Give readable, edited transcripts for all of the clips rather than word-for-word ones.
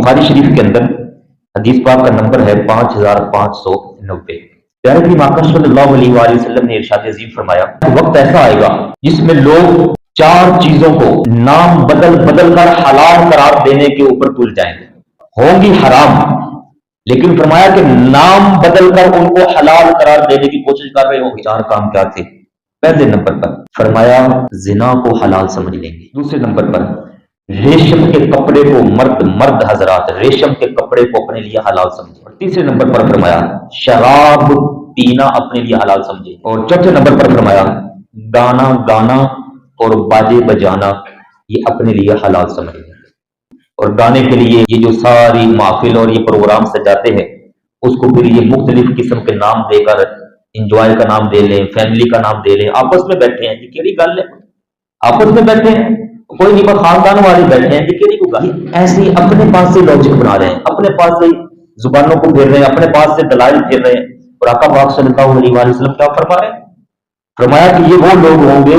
बुखारी शरीफ के अंदर हदीस पाक का नंबर है 5590। प्यारे नबी आका सल्लल्लाहु अलैहि वसल्लम ने इरशाद अजीम फरमाया, वक्त ऐसा आएगा जिसमें लोग चार चीजों को नाम बदल बदल कर हलाल करार देने के ऊपर तुल जाएंगे। होंगी हराम, लेकिन फरमाया कि नाम बदल कर उनको हलाल करार देने की कोशिश कर रहे हो। चार काम क्या थे? पहले नंबर पर फरमाया जिना को हलाल समझ लेंगे। दूसरे नंबर पर रेशम के कपड़े को मर्द मर्द हजरात रेशम के कपड़े को अपने लिए हलाल समझे। और तीसरे नंबर पर फरमाया शराब पीना अपने लिए हलाल समझे। और चौथे नंबर पर फरमाया गाना गाना और बाजे बजाना ये अपने लिए हलाल समझ लेंगे। और गाने के लिए ये जो सारी महफिल और ये प्रोग्राम सजाते हैं उसको फिर ये मुख्तलिफ किस्म के नाम देकर इंजॉय का नाम दे लें, फैमिली का नाम दे लें, आपस में बैठे हैं कि गल है, आपस में बैठे हैं, कोई नहीं, खानदान वाले बैठे हैं कि ऐसे अपने पास से लॉजिक बना रहे हैं, अपने पास से जुबानों को फेर रहे हैं, अपने पास से दलाइल फेर रहे हैं। और आका पाक सल्लल्लाहु अलैहि वसल्लम क्या फरमा रहे हैं? फरमाया कि ये वो लोग होंगे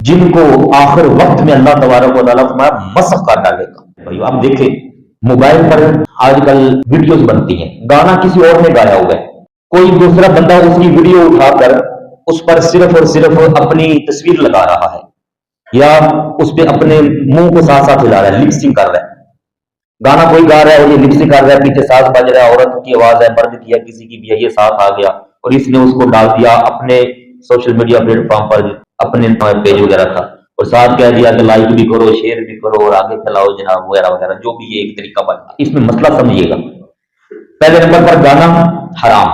जिनको आखिर वक्त में अल्लाह तबारक व तआला फरमाया मसख कर डालेगा। भाई आप देखें मोबाइल पर आजकल वीडियोस बनती हैं, गाना किसी और ने गाया हुआ है, कोई दूसरा बंदा उसकी वीडियो उठाकर उस पर सिर्फ और सिर्फ अपनी तस्वीर लगा रहा है या उस पर अपने मुंह को साथ साथ हिला रहा है, लिपसिंग कर रहा है। गाना कोई गा रहा है और ये लिपसिंग कर रहा है, पीछे साथ बज रहा है, औरत की आवाज है, मर्द की है, किसी की भी है, ये साथ आ गया और इसने उसको डाल दिया अपने सोशल मीडिया प्लेटफॉर्म पर, अपने पेज वगैरह था, और साथ कह दिया कि लाइक भी करो, शेयर भी करो और आगे फैलाओ जनाब वगैरह वगैरह, जो भी ये एक तरीका बना। इसमें मसला समझिएगा, पहले नंबर पर गाना हराम,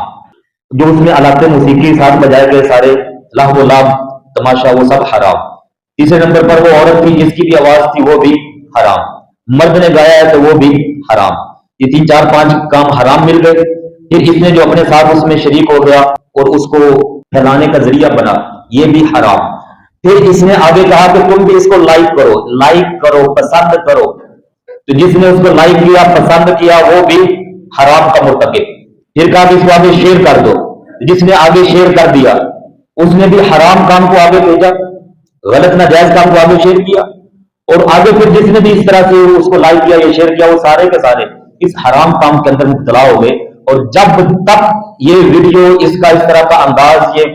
जो उसमें आलाते मौसीकी साथ बजाए गए सारे लाभ लाभ तमाशा वो सब हराम। तीसरे नंबर पर वो औरत थी जिसकी भी आवाज थी वो भी हराम, मर्द ने गाया है तो वो भी हराम। ये 3 4 5 काम हराम मिल गए। फिर इसने जो अपने साथ उसमें शरीक हो गया और उसको फैलाने का जरिया बना, ये भी हराम। फिर इसने आगे कहा कि तुम भी इसको लाइक करो, पसंद करो। तो जिसने उसको लाइक किया, पसंद किया, वो भी हराम का मुर्तकिब। फिर कहा कि इसको आगे शेयर कर दो, जिसने आगे शेयर कर दिया उसने भी हराम काम को आगे भेजा, गलत नाजायज काम को आगे शेयर किया। और आगे फिर जिसने भी इस तरह से उसको लाइक किया या शेयर किया, वो सारे के सारे इस हराम काम के अंदर मुब्तला हो गए। और जब तक ये वीडियो इसका इस तरह का अंदाज ये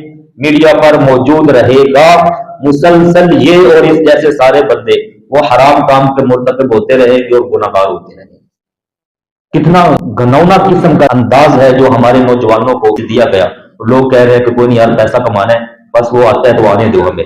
मीडिया पर मौजूद रहेगा, मुसलसल ये और इस जैसे सारे बंदे वो हराम काम के मुर्तकिब होते रहेंगे और गुनाहगार होते रहेंगे। कितना घनौना किस्म का अंदाज है जो हमारे नौजवानों को दिया गया। लोग कह रहे हैं कि कोई नहीं यार, पैसा कमाना है, बस वो आता है तो आने दो हमें।